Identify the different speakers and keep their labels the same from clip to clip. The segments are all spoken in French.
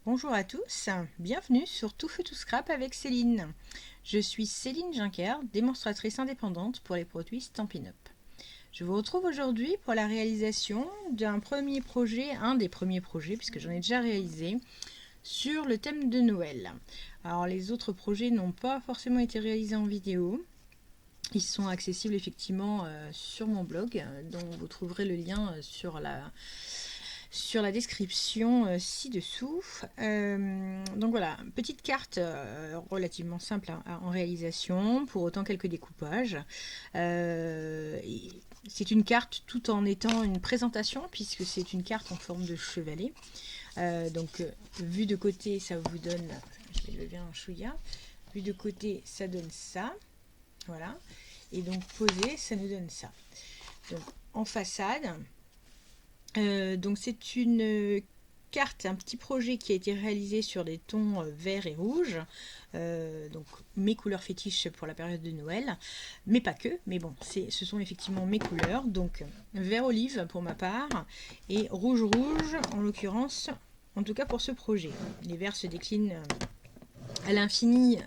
Speaker 1: Bonjour à tous, bienvenue sur Tout Feu Tout Scrap avec Céline. Je suis Céline Juncker, démonstratrice indépendante pour les produits Stampin' Up. Je vous retrouve aujourd'hui pour la réalisation d'un premier projet, un des premiers projets puisque j'en ai déjà réalisé, sur le thème de Noël. Alors les autres projets n'ont pas forcément été réalisés en vidéo. Ils sont accessibles effectivement sur mon blog, dont vous trouverez le lien sur la description ci-dessous. Donc voilà, petite carte relativement simple en réalisation, pour autant quelques découpages. C'est une carte tout en étant une présentation, puisque c'est une carte en forme de chevalet. Donc vu de côté, ça vous donne, je vais lever un chouïa, vu de côté, ça donne ça. Voilà. Et donc posé, ça nous donne ça. Donc en façade, donc c'est une carte, un petit projet qui a été réalisé sur des tons vert et rouge, donc mes couleurs fétiches pour la période de Noël, mais pas que, mais bon, ce sont effectivement mes couleurs, donc vert olive pour ma part, et rouge rouge en l'occurrence, en tout cas pour ce projet. Les verts se déclinent à l'infini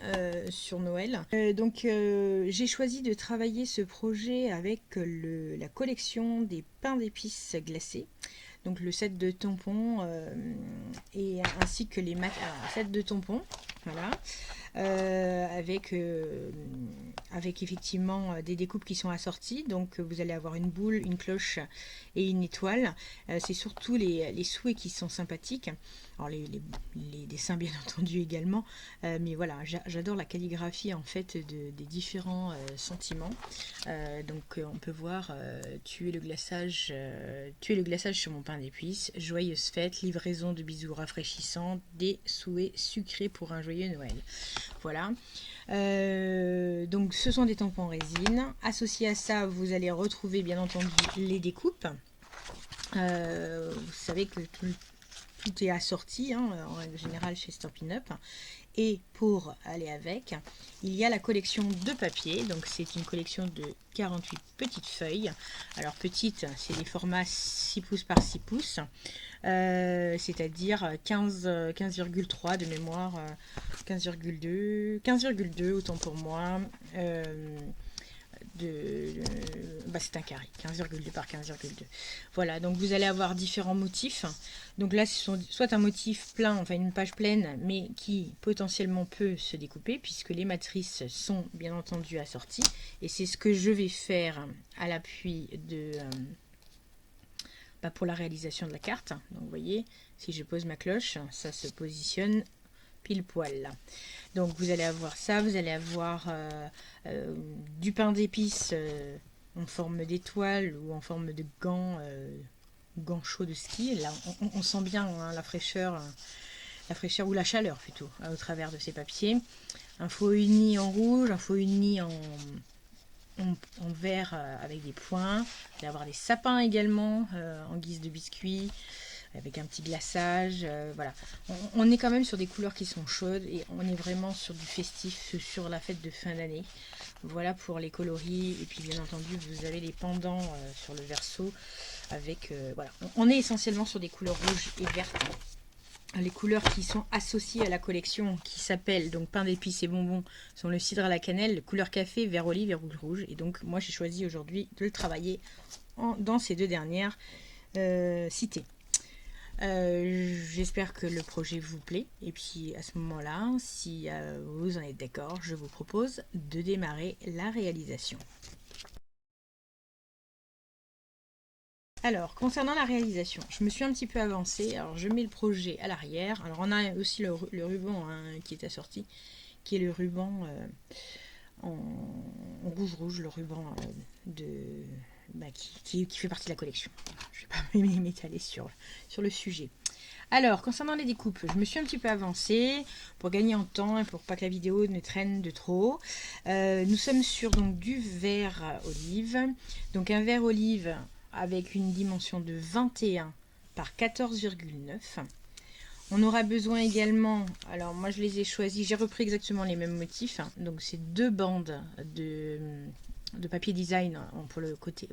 Speaker 1: sur Noël. Donc j'ai choisi de travailler ce projet avec la collection des pains d'épices glacés. Donc le set de tampons et ainsi que les set de tampons, voilà, avec effectivement des découpes qui sont assorties. Donc vous allez avoir une boule, une cloche et une étoile. C'est surtout les souhaits qui sont sympathiques. Alors les dessins bien entendu également, mais voilà, j'adore la calligraphie en fait des différents sentiments. Donc on peut voir tuer le glaçage sur mon pain d'épices, joyeuse fête, livraison de bisous rafraîchissants, des souhaits sucrés pour un joyeux Noël. Voilà. Donc ce sont des tampons en résine. Associés à ça, vous allez retrouver bien entendu les découpes. Vous savez que tout est assorti en règle générale chez Stampin' Up. Et pour aller avec, il y a la collection de papier. Donc c'est une collection de 48 petites feuilles. Alors petites, c'est des formats 6 pouces par 6 pouces. C'est-à-dire 15,3 de mémoire, 15,2 autant pour moi. C'est un carré, 15,2 par 15,2. Voilà, donc vous allez avoir différents motifs. Donc là, ce sont soit un motif plein, enfin une page pleine, mais qui potentiellement peut se découper, puisque les matrices sont bien entendu assorties. Et c'est ce que je vais faire à l'appui de... pour la réalisation de la carte. Donc vous voyez, si je pose ma cloche, ça se positionne pile poil là. Donc vous allez avoir ça, vous allez avoir du pain d'épices en forme d'étoile ou en forme de gants chauds de ski. Là on sent bien la fraîcheur ou la chaleur plutôt au travers de ces papiers. Un faux uni en rouge, un faux uni en vert avec des points. Vous allez avoir des sapins également en guise de biscuits, avec un petit glaçage. Voilà. On est quand même sur des couleurs qui sont chaudes et on est vraiment sur du festif, sur la fête de fin d'année. Voilà pour les coloris. Et puis bien entendu, vous avez les pendants sur le verso. Avec, voilà. On est essentiellement sur des couleurs rouges et vertes. Les couleurs qui sont associées à la collection qui s'appelle donc pain d'épices et bonbons sont le cidre à la cannelle, couleur café, vert olive et rouge rouge. Et donc moi j'ai choisi aujourd'hui de le travailler dans ces deux dernières cités. J'espère que le projet vous plaît. Et puis à ce moment-là, si vous en êtes d'accord, je vous propose de démarrer la réalisation. Alors, concernant la réalisation, je me suis un petit peu avancée. Alors, je mets le projet à l'arrière. Alors, on a aussi le ruban qui est assorti, qui est le ruban en rouge-rouge, le ruban qui fait partie de la collection. Je ne vais pas m'étaler sur le sujet. Alors, concernant les découpes, je me suis un petit peu avancée pour gagner en temps et pour pas que la vidéo ne traîne de trop. Nous sommes sur donc du vert olive. Donc, un vert olive avec une dimension de 21 par 14,9. On aura besoin également, alors moi je les ai choisis, j'ai repris exactement les mêmes motifs, donc c'est deux bandes de papier design pour le côté,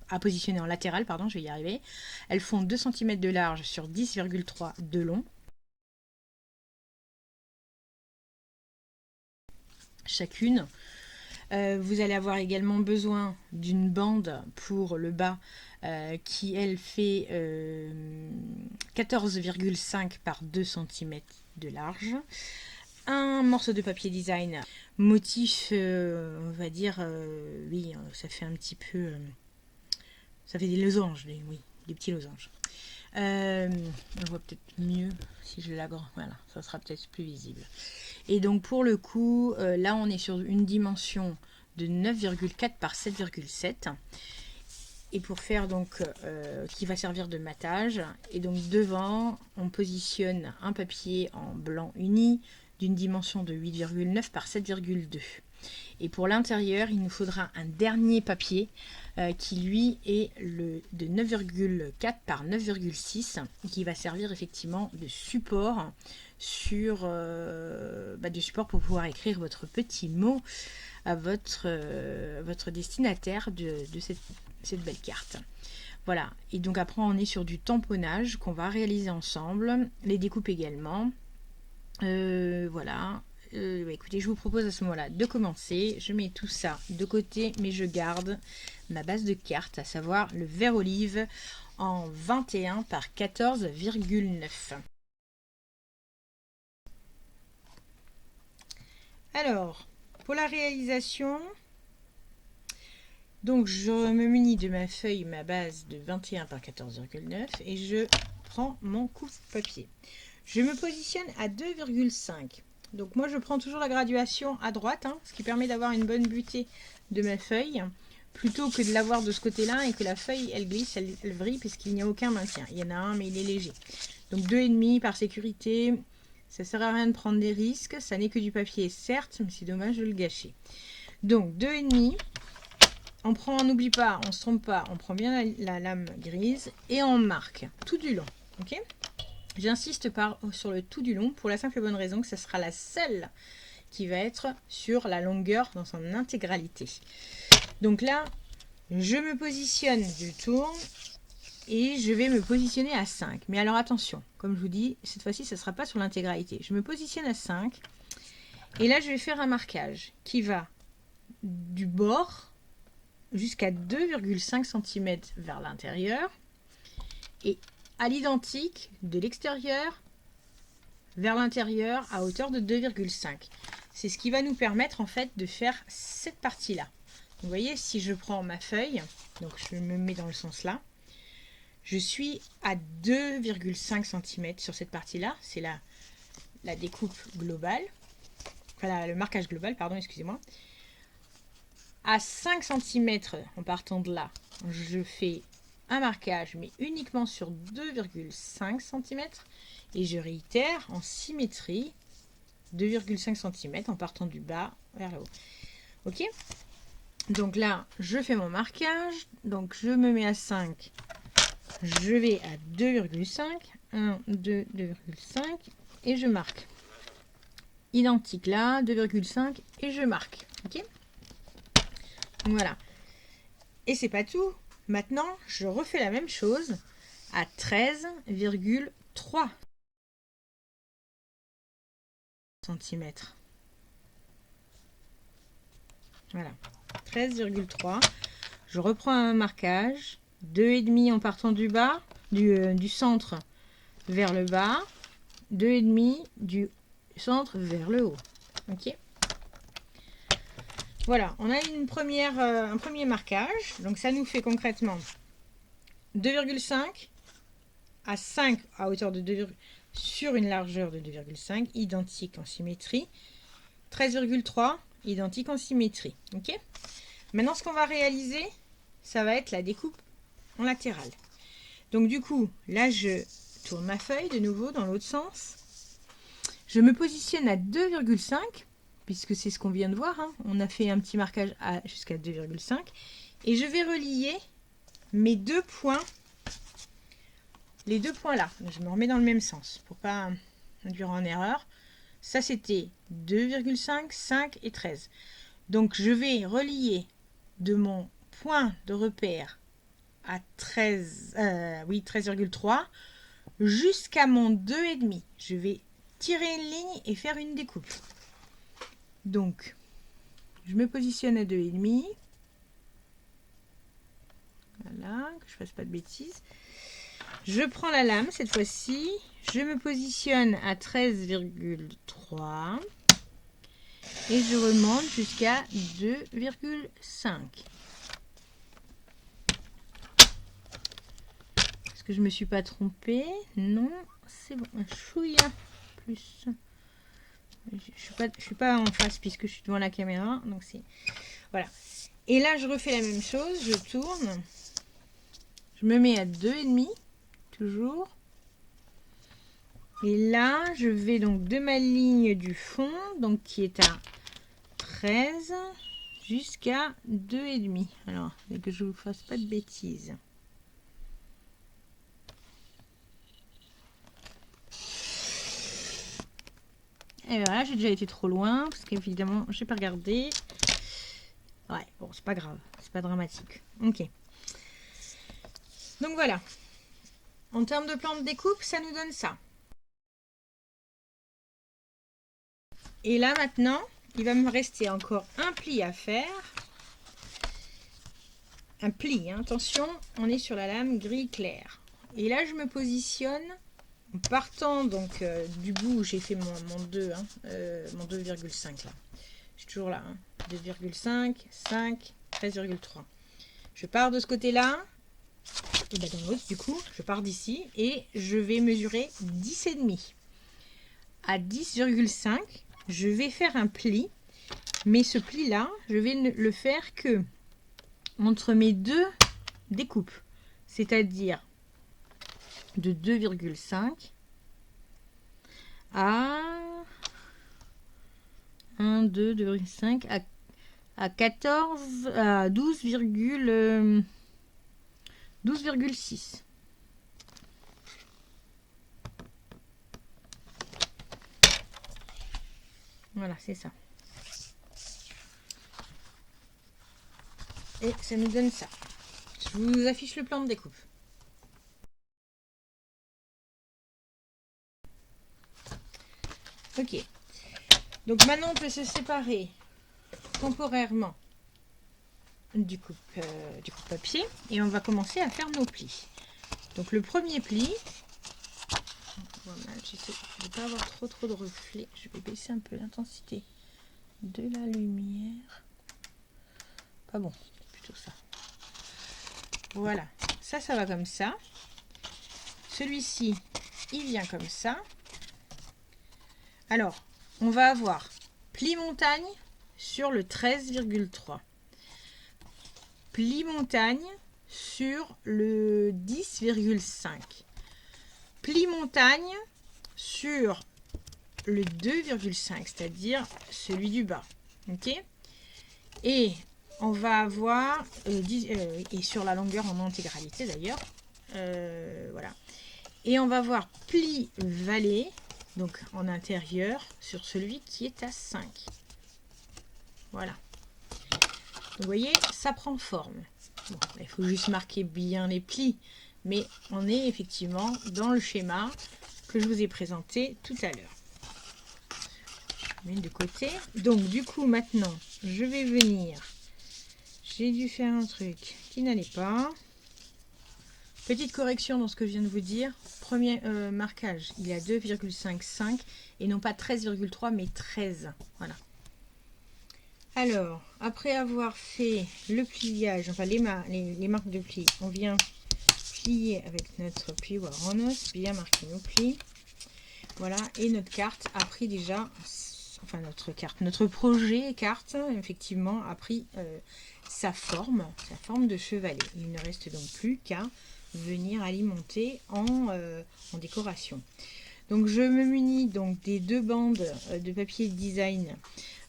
Speaker 1: à positionner en latéral, pardon, je vais y arriver. Elles font 2 cm de large sur 10,3 de long. chacune. Vous allez avoir également besoin d'une bande pour le bas qui elle fait 14,5 par 2 cm de large. Un morceau de papier design motif, on va dire, oui, ça fait un petit peu, ça fait des losanges, oui, des petits losanges. On voit peut-être mieux si je l'agrandis, voilà, ça sera peut-être plus visible. Et donc pour le coup, là on est sur une dimension de 9,4 par 7,7. Et pour faire donc, qui va servir de matage. Et donc devant, on positionne un papier en blanc uni d'une dimension de 8,9 par 7,2. Et pour l'intérieur, il nous faudra un dernier papier qui lui est de 9,4 par 9,6 qui va servir effectivement de support de support pour pouvoir écrire votre petit mot à votre destinataire de cette belle carte. Voilà, et donc après on est sur du tamponnage qu'on va réaliser ensemble, les découpes également. Voilà. Écoutez, je vous propose à ce moment-là de commencer. Je mets tout ça de côté, mais je garde ma base de cartes, à savoir le vert olive en 21 par 14,9. Alors, pour la réalisation, donc je me munis de ma feuille, ma base de 21 par 14,9 et je prends mon coupe-papier. Je me positionne à 2,5. Donc moi je prends toujours la graduation à droite, ce qui permet d'avoir une bonne butée de ma feuille, plutôt que de l'avoir de ce côté-là et que la feuille elle glisse, elle vrille, puisqu'il n'y a aucun maintien. Il y en a un mais il est léger. Donc 2,5 par sécurité, ça ne sert à rien de prendre des risques, ça n'est que du papier certes, mais c'est dommage de le gâcher. Donc 2,5, on n'oublie pas, on ne se trompe pas, on prend bien la lame grise et on marque tout du long, ok ? J'insiste sur le tout du long pour la simple et bonne raison que ce sera la seule qui va être sur la longueur dans son intégralité. Donc là, je me positionne, je tourne et je vais me positionner à 5. Mais alors attention, comme je vous dis, cette fois-ci, ce ne sera pas sur l'intégralité. Je me positionne à 5 et là, je vais faire un marquage qui va du bord jusqu'à 2,5 cm vers l'intérieur et à l'identique de l'extérieur vers l'intérieur à hauteur de 2,5. C'est ce qui va nous permettre en fait de faire cette partie-là. Vous voyez, si je prends ma feuille, donc je me mets dans le sens là, je suis à 2,5 cm sur cette partie-là. C'est la découpe globale, enfin le marquage global, pardon, excusez-moi. À 5 cm en partant de là, je fais un marquage, mais uniquement sur 2,5 cm. Et je réitère en symétrie 2,5 cm en partant du bas vers le haut. Ok ? Donc là, je fais mon marquage. Donc je me mets à 5. Je vais à 2,5. 1, 2, 2,5. Et je marque. Identique là, 2,5. Et je marque. Ok ? Voilà. Et c'est pas tout. Maintenant, je refais la même chose à 13,3 cm. Voilà, 13,3. Je reprends un marquage, 2,5 en partant du bas, du centre vers le bas, 2,5 du centre vers le haut. Ok. Voilà, on a un premier marquage. Donc ça nous fait concrètement 2,5 à 5 à hauteur de 2, sur une largeur de 2,5, identique en symétrie. 13,3, identique en symétrie. Ok. Maintenant, ce qu'on va réaliser, ça va être la découpe en latéral. Donc du coup, là, je tourne ma feuille de nouveau dans l'autre sens. Je me positionne à 2,5, puisque c'est ce qu'on vient de voir. On a fait un petit marquage jusqu'à 2,5. Et je vais relier mes deux points. Les deux points là. Je me remets dans le même sens pour pas induire en erreur. Ça, c'était 2,5, 5 et 13. Donc, je vais relier de mon point de repère à 13,3 jusqu'à mon 2,5. Je vais tirer une ligne et faire une découpe. Donc, Je me positionne à 2,5. Voilà, que je fasse pas de bêtises. Je prends la lame cette fois-ci. Je me positionne à 13,3. Et je remonte jusqu'à 2,5. Est-ce que je me suis pas trompée? Non, c'est bon. Un chouïa plus. Je suis pas en face puisque je suis devant la caméra. Donc c'est voilà. Et là, je refais la même chose. Je tourne. Je me mets à 2,5 toujours. Et là, je vais donc de ma ligne du fond, donc qui est à 13 jusqu'à 2,5. Alors, et que je vous fasse pas de bêtises. Et voilà, j'ai déjà été trop loin parce qu'évidemment, j'ai pas regardé. Ouais, bon, c'est pas grave, c'est pas dramatique. Ok. Donc voilà. En termes de plan de découpe, ça nous donne ça. Et là maintenant, il va me rester encore un pli à faire. Un pli, hein. Attention, on est sur la lame gris clair. Et là, je me positionne en partant donc du bout où j'ai fait mon 2, hein, mon 2,5 là. Je suis toujours là, hein. 2,5, 5, 13,3. Je pars de ce côté-là. Et ben dans l'autre, du coup, je pars d'ici et je vais mesurer 10,5. À 10,5, je vais faire un pli. Mais ce pli-là, je vais le faire que entre mes deux découpes. C'est-à-dire de 2,5 à 1, 2, 2,5 à 14, à 12,6. Voilà, c'est ça. Et ça nous donne ça. Je vous affiche le plan de découpe. Ok. Donc maintenant, on peut se séparer temporairement du coupe papier et on va commencer à faire nos plis. Donc le premier pli, voilà, j'essaie de ne pas avoir trop de reflets. Je vais baisser un peu l'intensité de la lumière. Pas bon, plutôt ça. Voilà, ça va comme ça. Celui-ci, il vient comme ça. Alors, on va avoir pli montagne sur le 13,3. Pli montagne sur le 10,5. Pli montagne sur le 2,5, c'est-à-dire celui du bas. Ok. Et on va avoir, et sur la longueur en intégralité d'ailleurs, voilà. Et on va voir pli vallée, donc en intérieur, sur celui qui est à 5. Voilà. Donc, vous voyez, ça prend forme. Bon, il faut juste marquer bien les plis, mais on est effectivement dans le schéma que je vous ai présenté tout à l'heure. Je mets de côté. Donc, du coup, maintenant, je vais venir. J'ai dû faire un truc qui n'allait pas. Petite correction dans ce que je viens de vous dire. Premier marquage, il est à 2,55 et non pas 13,3 mais 13. Voilà. Alors, après avoir fait le pliage, enfin les marques de pli, on vient plier avec notre plioir en os, bien marquer nos plis. Voilà, et notre carte a pris déjà, enfin notre projet carte, effectivement, a pris sa forme de chevalet. Il ne reste donc plus qu'à venir alimenter en décoration. Donc je me munis donc des deux bandes de papier design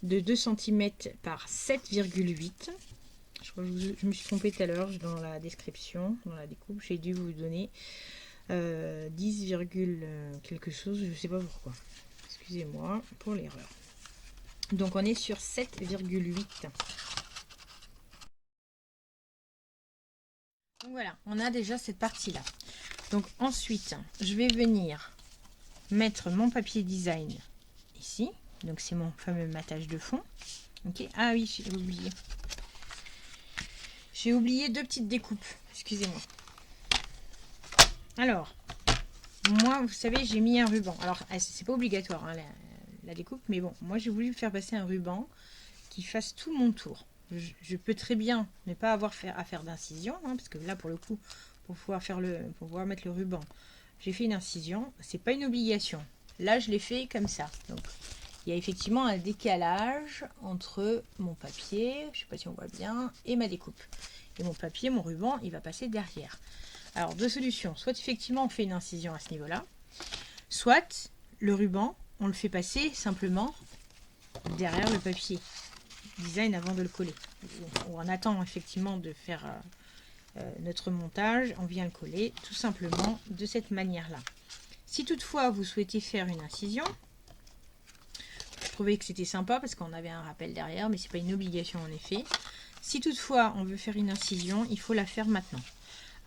Speaker 1: de 2 cm par 7,8. Je crois que je me suis trompée tout à l'heure dans la description, dans la découpe. J'ai dû vous donner 10, quelque chose, je ne sais pas pourquoi. Excusez-moi pour l'erreur. Donc on est sur 7,8. Donc voilà, on a déjà cette partie-là. Donc ensuite, je vais venir mettre mon papier design ici. Donc c'est mon fameux matage de fond. Ok. Ah oui, j'ai oublié 2 petites découpes. Excusez-moi. Alors, moi, vous savez, j'ai mis un ruban. Alors, c'est pas obligatoire hein, la découpe, mais bon, moi j'ai voulu faire passer un ruban qui fasse tout mon tour. Je peux très bien ne pas avoir à faire d'incision, hein, parce que là, pour le coup, pour pouvoir mettre le ruban, j'ai fait une incision. C'est pas une obligation. Là, je l'ai fait comme ça. Donc, il y a effectivement un décalage entre mon papier, je sais pas si on voit bien, et ma découpe. Et mon papier, mon ruban, il va passer derrière. Alors, 2 solutions. Soit effectivement, on fait une incision à ce niveau-là, soit le ruban, on le fait passer simplement derrière le papier design avant de le coller. On attend effectivement de faire notre montage, on vient le coller tout simplement de cette manière-là. Si toutefois vous souhaitez faire une incision, je trouvais que c'était sympa parce qu'on avait un rappel derrière, mais c'est pas une obligation en effet. Si toutefois on veut faire une incision, il faut la faire maintenant,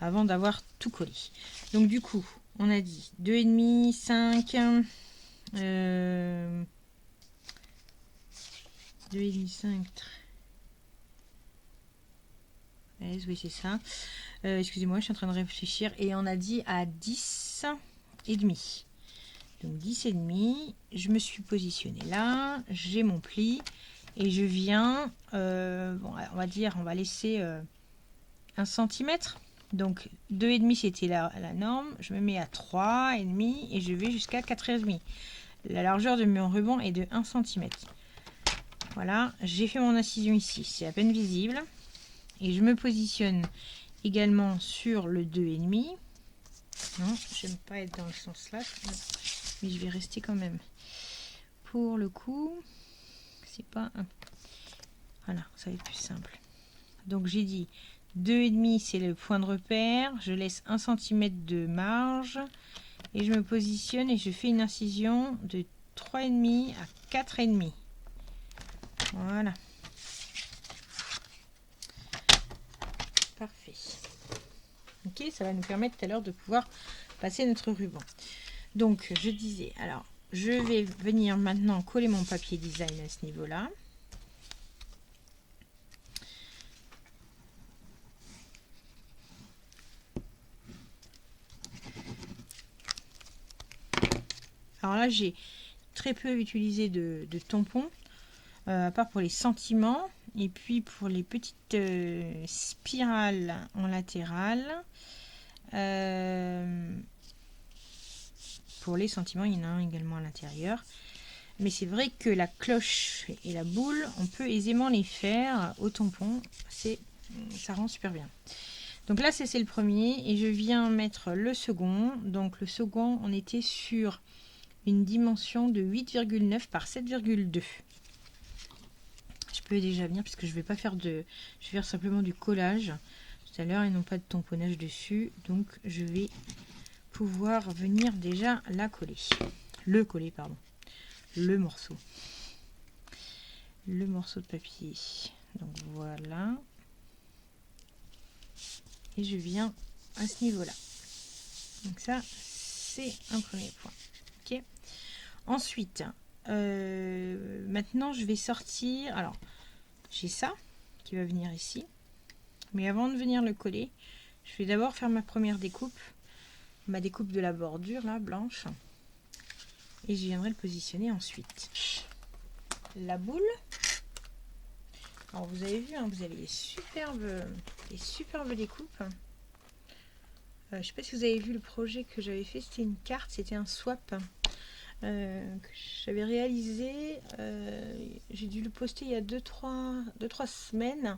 Speaker 1: avant d'avoir tout collé. Donc du coup, on a dit 2,5, 5, 2,5, 5, oui, c'est ça. Excusez-moi, je suis en train de réfléchir. Et on a dit à 10 et demi. Donc 10 et demi. Je me suis positionnée là. J'ai mon pli. Et je viens, bon, on va dire, on va laisser 1 cm. Donc 2,5 c'était la norme. Je me mets à 3,5 et je vais jusqu'à 4,5. La largeur de mon ruban est de 1 cm. Voilà, j'ai fait mon incision ici. C'est à peine visible. Et je me positionne également sur le 2,5. Non, j'aime pas être dans le sens là, mais je vais rester quand même. Pour le coup, c'est pas un... Voilà, ça va être plus simple. Donc j'ai dit 2,5 c'est le point de repère. Je laisse 1 cm de marge et je me positionne et je fais une incision de 3,5 à 4,5. Voilà. Parfait. Ok, ça va nous permettre tout à l'heure de pouvoir passer notre ruban. Donc, je disais, alors, je vais venir maintenant coller mon papier design à ce niveau-là. Alors là, j'ai très peu utilisé de tampons, à part pour les sentiments, et puis pour les petites spirales en latéral. Pour les sentiments, il y en a un également à l'intérieur. Mais c'est vrai que la cloche et la boule, on peut aisément les faire au tampon. Ça rend super bien. Donc là, c'est le premier. Et je viens mettre le second. Donc le second, on était sur une dimension de 8,9 par 7,2. Je peux déjà venir puisque je vais pas faire de... Je vais faire simplement du collage tout à l'heure et non pas de tamponnage dessus. Donc je vais pouvoir venir déjà la coller. Le coller, pardon. Le morceau de papier. Donc voilà, et je viens à ce niveau là. Donc ça c'est un premier point. Ok, ensuite maintenant je vais sortir. Alors j'ai ça qui va venir ici, mais avant de venir le coller, je vais d'abord faire ma première découpe, ma découpe de la bordure là blanche, et je viendrai le positionner ensuite. La boule, alors vous avez vu, hein, vous avez les superbes découpes. Je ne sais pas si vous avez vu le projet que j'avais fait, c'était une carte, c'était un swap que j'avais réalisé. J'ai dû le poster il y a 2-3 semaines.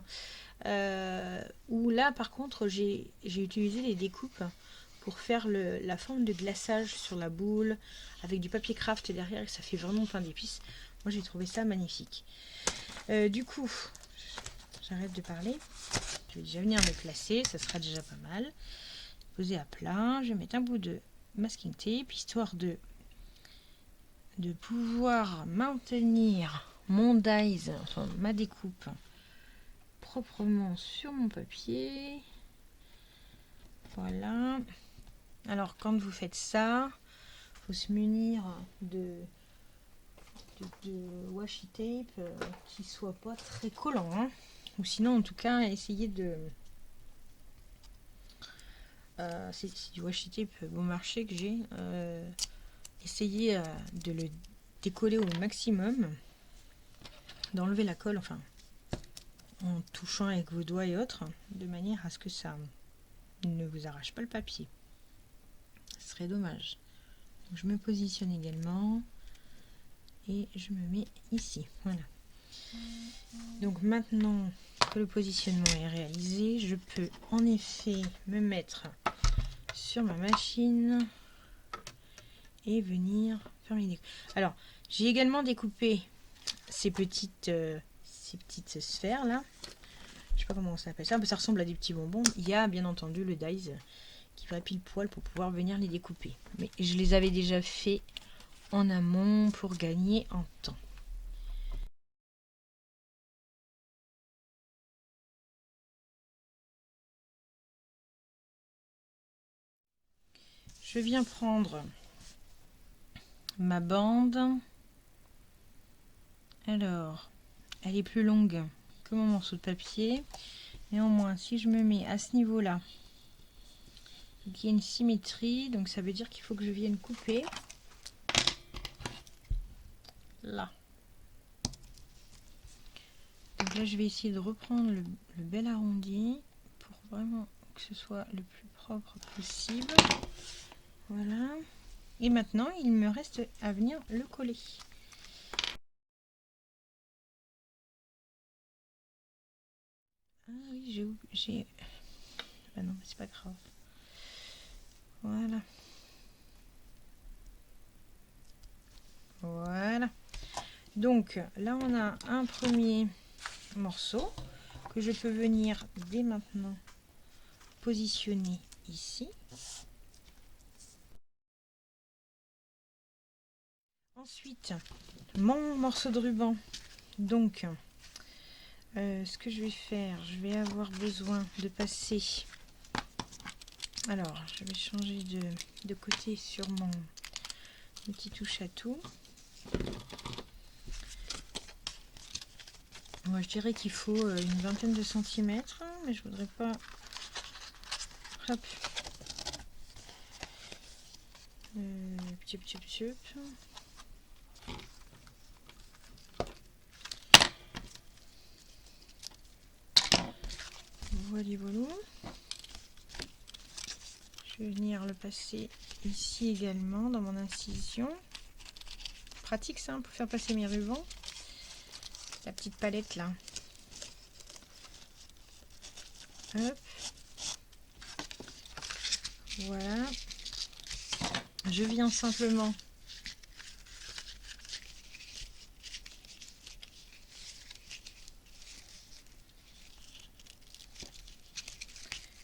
Speaker 1: Où là par contre j'ai utilisé les découpes pour faire la forme de glaçage sur la boule avec du papier craft derrière, et ça fait vraiment pain d'épices. Moi j'ai trouvé ça magnifique. Du coup, j'arrête de parler. Je vais déjà venir me placer, ça sera déjà pas mal. Poser à plat, je vais mettre un bout de masking tape histoire de pouvoir maintenir mon dies, enfin ma découpe proprement sur mon papier. Voilà. Alors quand vous faites ça, faut se munir de de washi tape qui soit pas très collant, hein. Ou sinon en tout cas essayer de c'est du washi tape bon marché que j'ai, essayez de le décoller au maximum, d'enlever la colle, enfin en touchant avec vos doigts et autres, de manière à ce que ça ne vous arrache pas le papier. Ce serait dommage. Donc, je me positionne également et je me mets ici. Voilà. Donc maintenant que le positionnement est réalisé, je peux en effet me mettre sur ma machine et venir faire mes découpes. Alors, j'ai également découpé ces petites sphères là. Je sais pas comment on s'appelle ça, mais ça ressemble à des petits bonbons. Il y a bien entendu le dies qui va pile poil pour pouvoir venir les découper. Mais je les avais déjà fait en amont pour gagner en temps. Je viens prendre ma bande. Alors, elle est plus longue que mon morceau de papier. Néanmoins, si je me mets à ce niveau-là, il y a une symétrie, donc ça veut dire qu'il faut que je vienne couper là. Donc là, je vais essayer de reprendre le bel arrondi pour vraiment que ce soit le plus propre possible. Voilà. Et maintenant, il me reste à venir le coller. Ah oui, j'ai... Ah non, c'est pas grave. Voilà. Voilà. Donc là, on a un premier morceau que je peux venir dès maintenant positionner ici. Ensuite, mon morceau de ruban. Donc, ce que je vais faire, je vais avoir besoin de passer. Alors, je vais changer de côté sur mon petit touche à tout. Moi, je dirais qu'il faut une vingtaine de centimètres, mais je voudrais pas. Hop. Tchup, tchup, tchup. Voilà, voilà. Je vais venir le passer ici également dans mon incision. Pratique ça pour faire passer mes rubans. La petite palette là. Hop. Voilà. Je viens simplement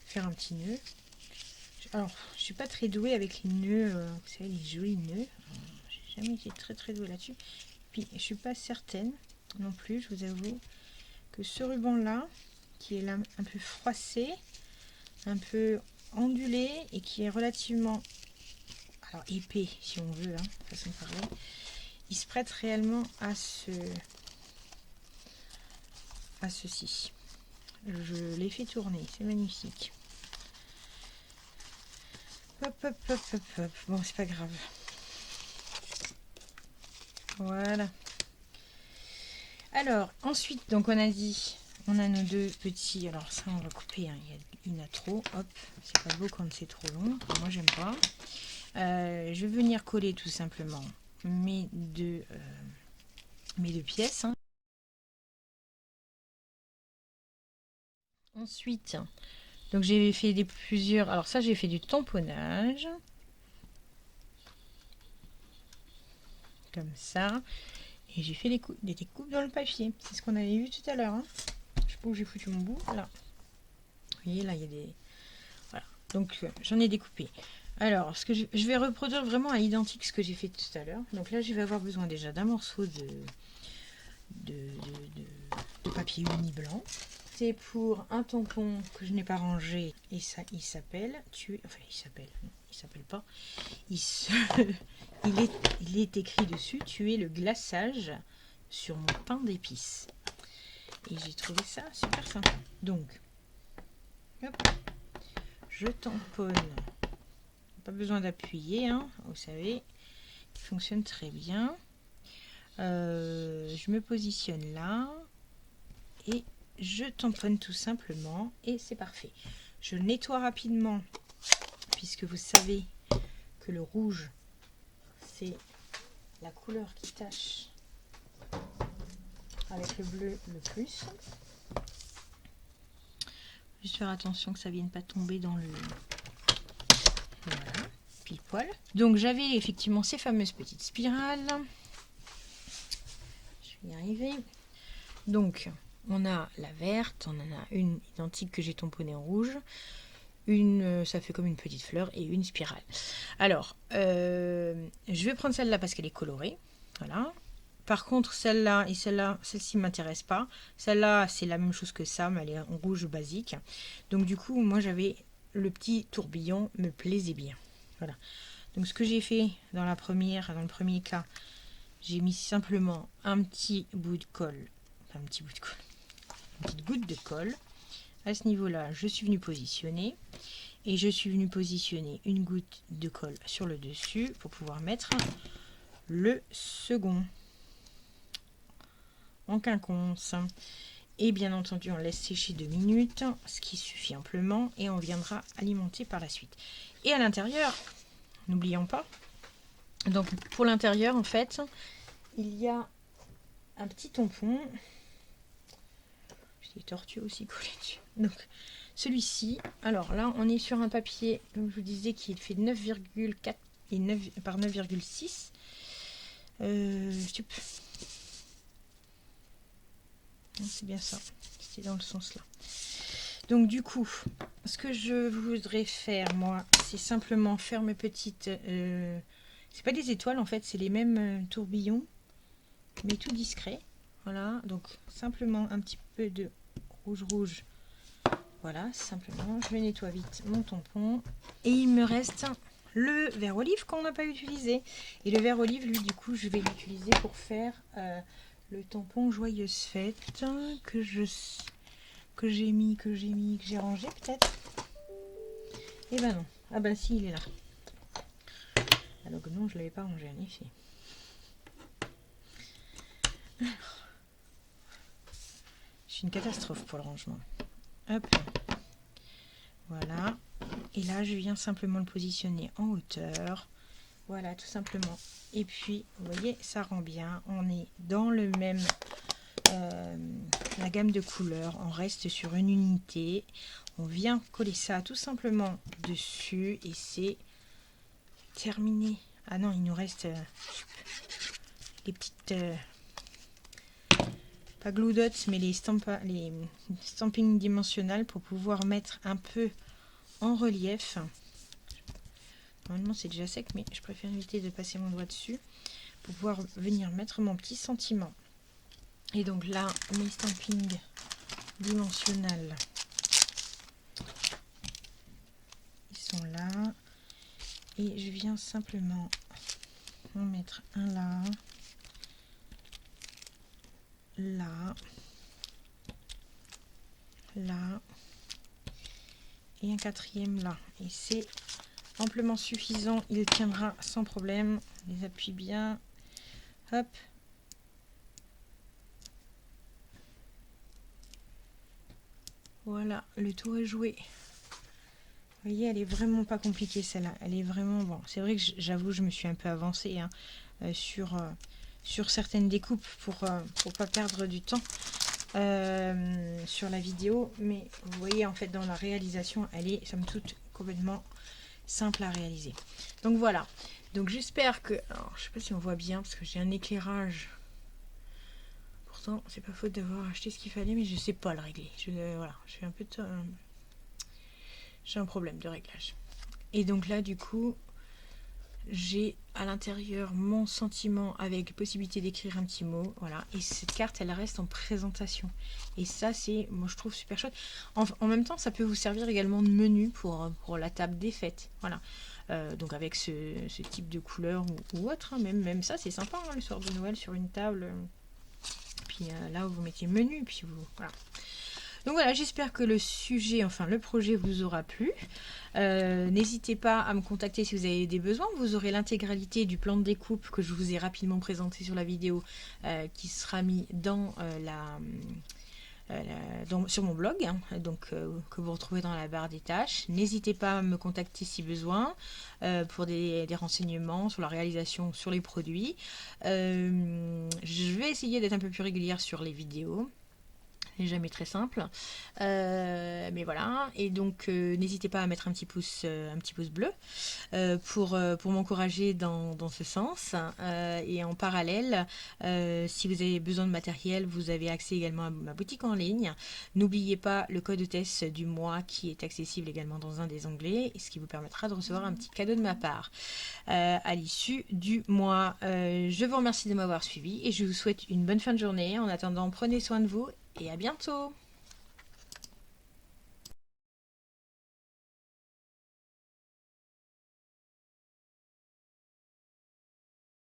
Speaker 1: faire un petit nœud. Alors, je suis pas très douée avec les nœuds, vous savez, les jolis nœuds. J'ai jamais été très douée là-dessus. Puis, je suis pas certaine non plus, je vous avoue, que ce ruban-là, qui est là un peu froissé, un peu ondulé et qui est relativement, alors épais si on veut, hein, façon de parler, il se prête réellement à ceci. Je l'ai fait tourner, c'est magnifique. Hop, hop, hop, hop, hop. Bon, c'est pas grave. Voilà. Alors, ensuite, donc on a dit, on a nos deux petits. Alors ça, on va couper. Hein, il y en a trop. Hop, c'est pas beau quand c'est trop long. Enfin, moi, j'aime pas. Je vais venir coller tout simplement mes deux pièces. Hein. Ensuite, donc j'ai fait plusieurs. Alors ça, j'ai fait du tamponnage. Comme ça. Et j'ai fait des découpes dans le papier. C'est ce qu'on avait vu tout à l'heure. Hein. Je sais pas où j'ai foutu mon bout. Là. Vous voyez, là, il y a des... Voilà. Donc, j'en ai découpé. Alors, ce que je vais reproduire vraiment à l'identique ce que j'ai fait tout à l'heure. Donc là, je vais avoir besoin déjà d'un morceau de papier uni blanc. opté pour un tampon que je n'ai pas rangé et ça, il s'appelle enfin il s'appelle, non, il s'appelle pas, il est écrit dessus tuer le glaçage sur mon pain d'épices. Et j'ai trouvé ça super sympa. Donc, hop, je tamponne. Pas besoin d'appuyer, hein, vous savez, il fonctionne très bien. Je me positionne là et je tamponne tout simplement et c'est parfait. Je nettoie rapidement puisque vous savez que le rouge c'est la couleur qui tache avec le bleu le plus. Juste faire attention que ça vienne pas tomber dans le... Voilà, pile poil. Donc j'avais effectivement ces fameuses petites spirales. Je vais y arriver. Donc on a la verte, on en a une identique que j'ai tamponnée en rouge. Une, ça fait comme une petite fleur et une spirale. Alors, je vais prendre celle-là parce qu'elle est colorée. Voilà. Par contre, celle-là et celle-là, celle-ci ne m'intéresse pas. Celle-là, c'est la même chose que ça, mais elle est en rouge basique. Donc du coup, moi j'avais le petit tourbillon, me plaisait bien. Voilà. Donc ce que j'ai fait dans le premier cas, j'ai mis simplement un petit bout de colle, enfin un petit bout de colle, une petite goutte de colle. À ce niveau-là, je suis venue positionner et je suis venue positionner une goutte de colle sur le dessus pour pouvoir mettre le second en quinconce. Et bien entendu, on laisse sécher 2 minutes, ce qui suffit amplement, et on viendra alimenter par la suite. Et à l'intérieur, n'oublions pas, donc pour l'intérieur, en fait, il y a un petit tampon. J'ai des tortues aussi collées dessus. Donc, celui-ci, alors là, on est sur un papier, comme je vous disais, qui fait 9,4 et 9 par 9,6. C'est bien ça, c'est dans le sens là. Donc du coup, ce que je voudrais faire moi, c'est simplement faire mes petites... c'est pas des étoiles en fait, c'est les mêmes tourbillons, mais tout discret. Voilà, donc simplement un petit peu de rouge. Voilà, simplement, je nettoie vite mon tampon. Et il me reste le verre olive qu'on n'a pas utilisé. Et le verre olive, lui, du coup, je vais l'utiliser pour faire... le tampon Joyeuse Fête que j'ai rangé peut-être. Et ben non. Ah ben si, il est là. Alors que non, je l'avais pas rangé en effet. Je suis une catastrophe pour le rangement. Hop. Voilà. Et là, je viens simplement le positionner en hauteur. Voilà, tout simplement. Et puis, vous voyez, ça rend bien. On est dans le même... la gamme de couleurs, on reste sur une unité, on vient coller ça tout simplement dessus et c'est terminé. Ah non, il nous reste les petites pas glue dots mais les stampings dimensionnels pour pouvoir mettre un peu en relief. Normalement c'est déjà sec mais je préfère éviter de passer mon doigt dessus pour pouvoir venir mettre mon petit sentiment. Et donc là, mes stampings dimensionnels, ils sont là. Et je viens simplement en mettre un là, là, là, et un quatrième là. Et c'est amplement suffisant, il tiendra sans problème. On les appuie bien. Hop. Voilà, le tour est joué. Vous voyez, elle est vraiment pas compliquée celle-là. Elle est vraiment bon. C'est vrai que j'avoue, je me suis un peu avancée hein, sur certaines découpes pour pas perdre du temps sur la vidéo. Mais vous voyez, en fait, dans la réalisation, elle est somme toute complètement simple à réaliser. Donc voilà. Donc j'espère que... Alors, je sais pas si on voit bien parce que j'ai un éclairage. Pourtant, c'est pas faute d'avoir acheté ce qu'il fallait, mais je sais pas le régler. Voilà, je suis un peu... j'ai un problème de réglage. Et donc là, du coup, j'ai à l'intérieur mon sentiment avec possibilité d'écrire un petit mot. Voilà. Et cette carte, elle reste en présentation. Et ça, c'est, moi, je trouve super chouette. En même temps, ça peut vous servir également de menu pour la table des fêtes. Voilà. Donc avec ce type de couleur ou autre. Hein. Même ça, c'est sympa, hein, le soir de Noël sur une table. Puis là où vous mettez menu. Puis vous, voilà. Donc voilà, j'espère que le sujet, enfin le projet vous aura plu. N'hésitez pas à me contacter si vous avez des besoins. Vous aurez l'intégralité du plan de découpe que je vous ai rapidement présenté sur la vidéo qui sera mis dans sur mon blog, hein, donc que vous retrouvez dans la barre des tâches. N'hésitez pas à me contacter si besoin pour des renseignements sur la réalisation, sur les produits. Je vais essayer d'être un peu plus régulière sur les vidéos. Jamais très simple, mais voilà. Et donc n'hésitez pas à mettre un petit pouce bleu pour m'encourager dans ce sens. Et en parallèle, si vous avez besoin de matériel, vous avez accès également à ma boutique en ligne. N'oubliez pas le code hôtesse du mois qui est accessible également dans un des onglets, ce qui vous permettra de recevoir un petit cadeau de ma part à l'issue du mois. Je vous remercie de m'avoir suivi et je vous souhaite une bonne fin de journée. En attendant, prenez soin de vous et à bientôt!